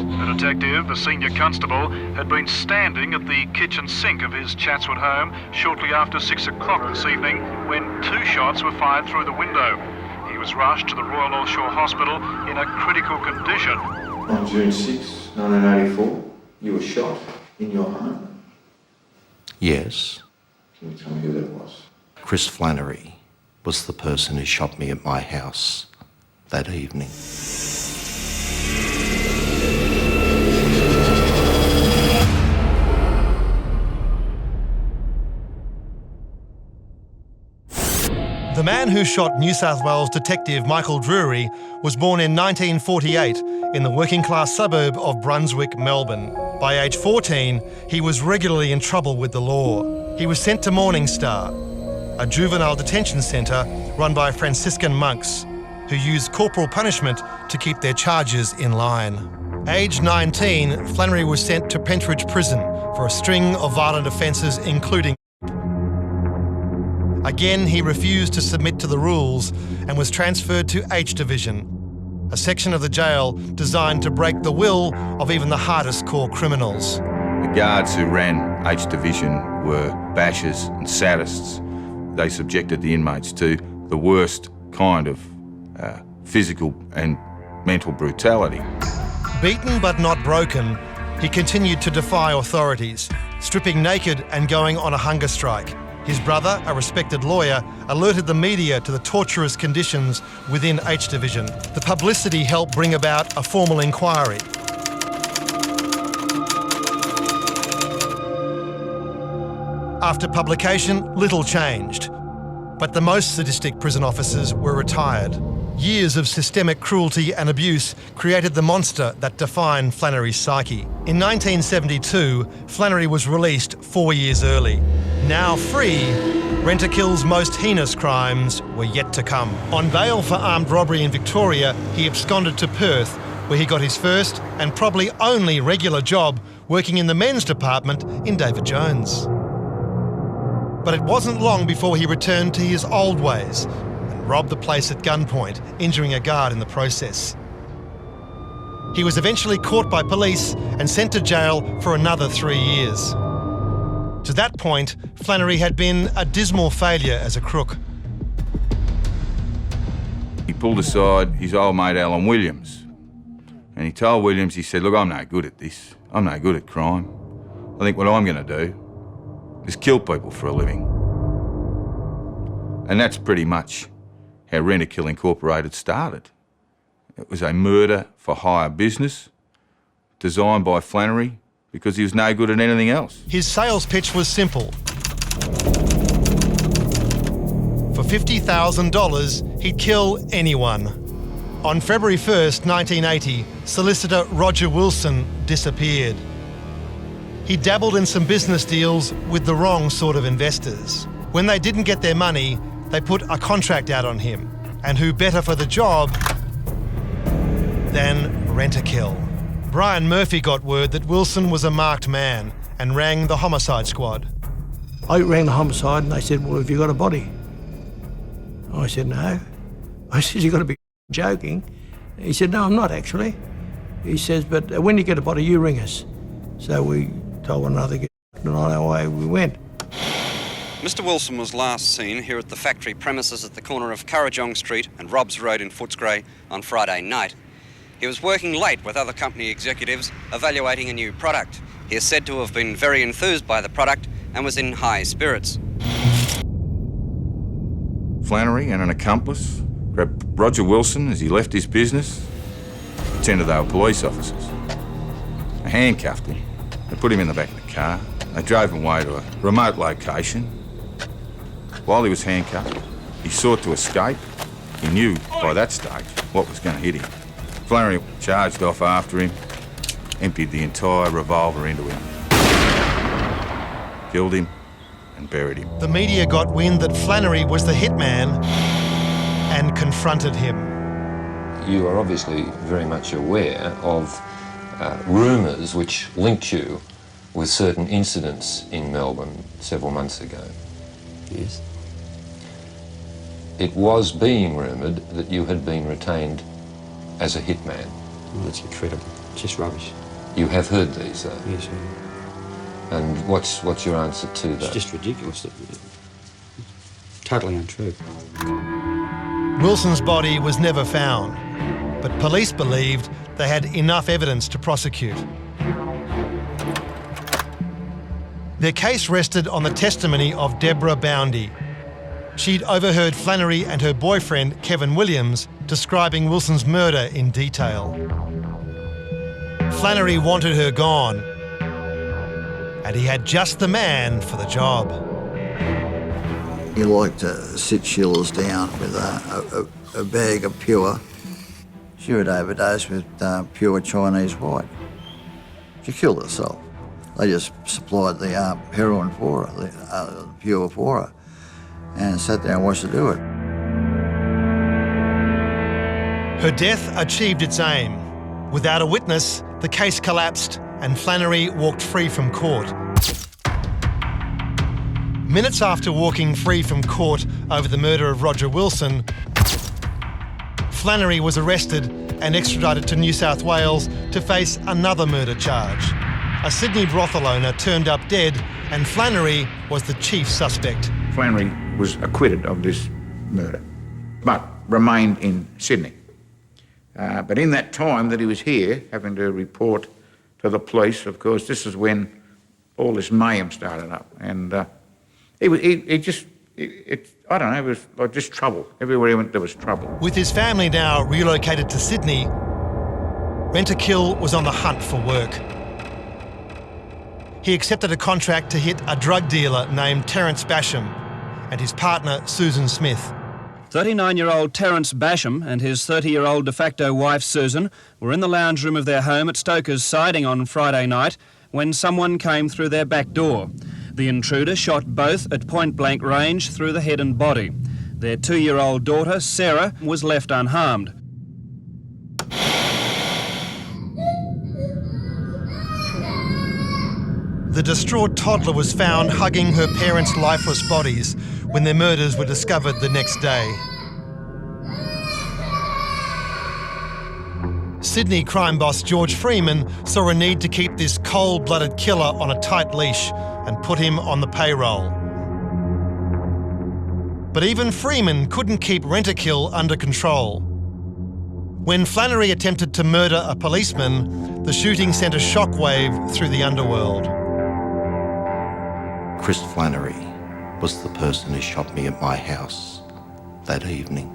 The detective, a senior constable, had been standing at the kitchen sink of his Chatswood home shortly after 6 o'clock this evening when 2 shots were fired through the window. He was rushed to the Royal North Shore Hospital in a critical condition. On June 6, 1984, you were shot in your home? Yes. Can you tell me who that was? Chris Flannery was the person who shot me at my house that evening. The man who shot New South Wales detective Michael Drury was born in 1948 in the working-class suburb of Brunswick, Melbourne. By age 14, he was regularly in trouble with the law. He was sent to Morning Star, a juvenile detention centre run by Franciscan monks who used corporal punishment to keep their charges in line. Aged 19, Flannery was sent to Pentridge Prison for a string of violent offences, including Again, he refused to submit to the rules and was transferred to H Division, a section of the jail designed to break the will of even the hardest core criminals. The guards who ran H Division were bashers and sadists. They subjected the inmates to the worst kind of physical and mental brutality. Beaten but not broken, he continued to defy authorities, stripping naked and going on a hunger strike. His brother, a respected lawyer, alerted the media to the torturous conditions within H Division. The publicity helped bring about a formal inquiry. After publication, little changed, but the most sadistic prison officers were retired. Years of systemic cruelty and abuse created the monster that defined Flannery's psyche. In 1972, Flannery was released 4 years early. Now free, Rent-a-Kill's most heinous crimes were yet to come. On bail for armed robbery in Victoria, he absconded to Perth, where he got his first and probably only regular job working in the men's department in David Jones. But it wasn't long before he returned to his old ways and robbed the place at gunpoint, injuring a guard in the process. He was eventually caught by police and sent to jail for another 3 years. To that point, Flannery had been a dismal failure as a crook. He pulled aside his old mate Alan Williams, and he told Williams, he said, look, I'm no good at this. I'm no good at crime. I think what I'm going to do is kill people for a living. And that's pretty much how Rent-a-Kill Incorporated started. It was a murder-for-hire business designed by Flannery because he was no good at anything else. His sales pitch was simple. For $50,000, he'd kill anyone. On February 1st, 1980, solicitor Roger Wilson disappeared. He dabbled in some business deals with the wrong sort of investors. When they didn't get their money, they put a contract out on him. And who better for the job than Rent-a-Kill? Brian Murphy got word that Wilson was a marked man and rang the homicide squad. I rang the homicide and they said, well, have you got a body? I said, no. I said, you've got to be joking. He said, no, I'm not actually. He says, but when you get a body, you ring us. So we told one another, and on our way we went. Mr Wilson was last seen here at the factory premises at the corner of Currajong Street and Robbs Road in Footscray on Friday night. He was working late with other company executives evaluating a new product. He is said to have been very enthused by the product and was in high spirits. Flannery and an accomplice grabbed Roger Wilson as he left his business, pretended they were police officers. They handcuffed him, they put him in the back of the car, they drove him away to a remote location. While he was handcuffed, he sought to escape. He knew by that stage what was going to hit him. Flannery charged off after him, emptied the entire revolver into him, killed him and buried him. The media got wind that Flannery was the hitman and confronted him. You are obviously very much aware of rumours which linked you with certain incidents in Melbourne several months ago. Yes. It was being rumoured that you had been retained as a hitman. That's incredible. Just rubbish. You have heard these, though? Yes, sir. And what's your answer to that? It's just ridiculous. Totally untrue. Wilson's body was never found, but police believed they had enough evidence to prosecute. Their case rested on the testimony of Deborah Boundy. She'd overheard Flannery and her boyfriend, Kevin Williams, describing Wilson's murder in detail. Flannery wanted her gone, and he had just the man for the job. He liked to sit Sheila's down with a bag of pure. She would overdose with pure Chinese white. She killed herself. They just supplied the heroin for her, the pure for her, and sat there and watched her do it. Her death achieved its aim. Without a witness, the case collapsed and Flannery walked free from court. Minutes after walking free from court over the murder of Roger Wilson, Flannery was arrested and extradited to New South Wales to face another murder charge. A Sydney brothel owner turned up dead, and Flannery was the chief suspect. Flannery was acquitted of this murder, but remained in Sydney. But in that time that he was here, having to report to the police, of course, this is when all this mayhem started up. And I don't know, it was like just trouble. Everywhere he went, there was trouble. With his family now relocated to Sydney, Rent-a-Kill was on the hunt for work. He accepted a contract to hit a drug dealer named Terence Basham and his partner, Susan Smith. 39-year-old Terence Basham and his 30-year-old de facto wife, Susan, were in the lounge room of their home at Stoker's Siding on Friday night when someone came through their back door. The intruder shot both at point-blank range through the head and body. Their 2-year-old daughter, Sarah, was left unharmed. The distraught toddler was found hugging her parents' lifeless bodies when their murders were discovered the next day. Sydney crime boss George Freeman saw a need to keep this cold-blooded killer on a tight leash and put him on the payroll. But even Freeman couldn't keep Rent-a-Kill under control. When Flannery attempted to murder a policeman, the shooting sent a shockwave through the underworld. Chris Flannery was the person who shot me at my house that evening.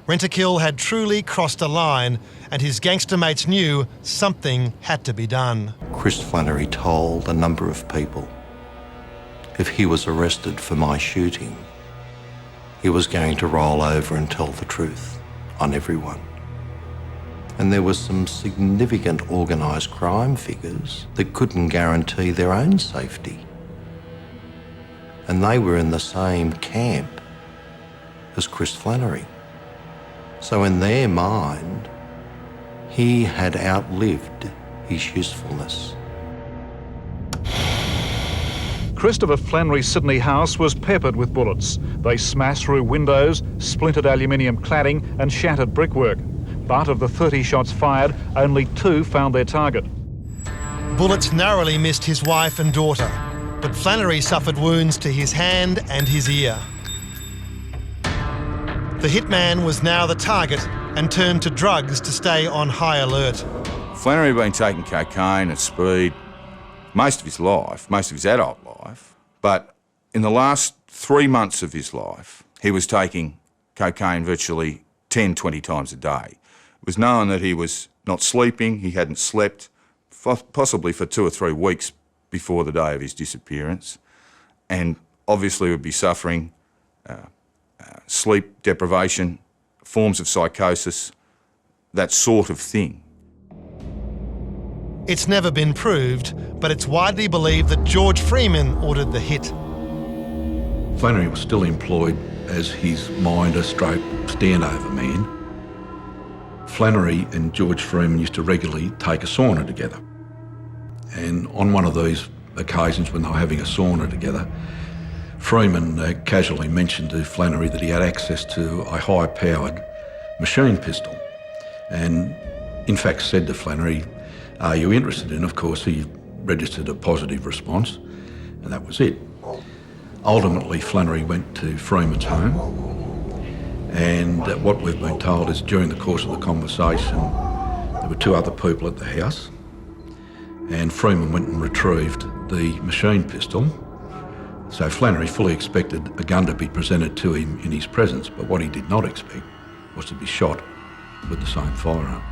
Rent-a-Kill had truly crossed a line, and his gangster mates knew something had to be done. Chris Flannery told a number of people if he was arrested for my shooting, he was going to roll over and tell the truth on everyone. And there were some significant organised crime figures that couldn't guarantee their own safety. And they were in the same camp as Chris Flannery. So in their mind, he had outlived his usefulness. Christopher Flannery's Sydney house was peppered with bullets. They smashed through windows, splintered aluminium cladding and shattered brickwork. But of the 30 shots fired, only 2 found their target. Bullets narrowly missed his wife and daughter, but Flannery suffered wounds to his hand and his ear. The hitman was now the target and turned to drugs to stay on high alert. Flannery had been taking cocaine at speed most of his life, most of his adult life, but in the last 3 months of his life, he was taking cocaine virtually 10, 20 times a day. It was known that he was not sleeping, he hadn't slept, possibly for 2 or 3 weeks before the day of his disappearance, and obviously would be suffering sleep deprivation, forms of psychosis, that sort of thing. It's never been proved, but it's widely believed that George Freeman ordered the hit. Flannery was still employed as his minder stroke standover man. Flannery and George Freeman used to regularly take a sauna together. And on one of these occasions when they were having a sauna together, Freeman casually mentioned to Flannery that he had access to a high-powered machine pistol. And in fact said to Flannery, "Are you interested?" And of course he registered a positive response, and that was it. Ultimately, Flannery went to Freeman's home, and what we've been told is during the course of the conversation there were two other people at the house, and Freeman went and retrieved the machine pistol. So Flannery fully expected a gun to be presented to him in his presence, but what he did not expect was to be shot with the same firearm.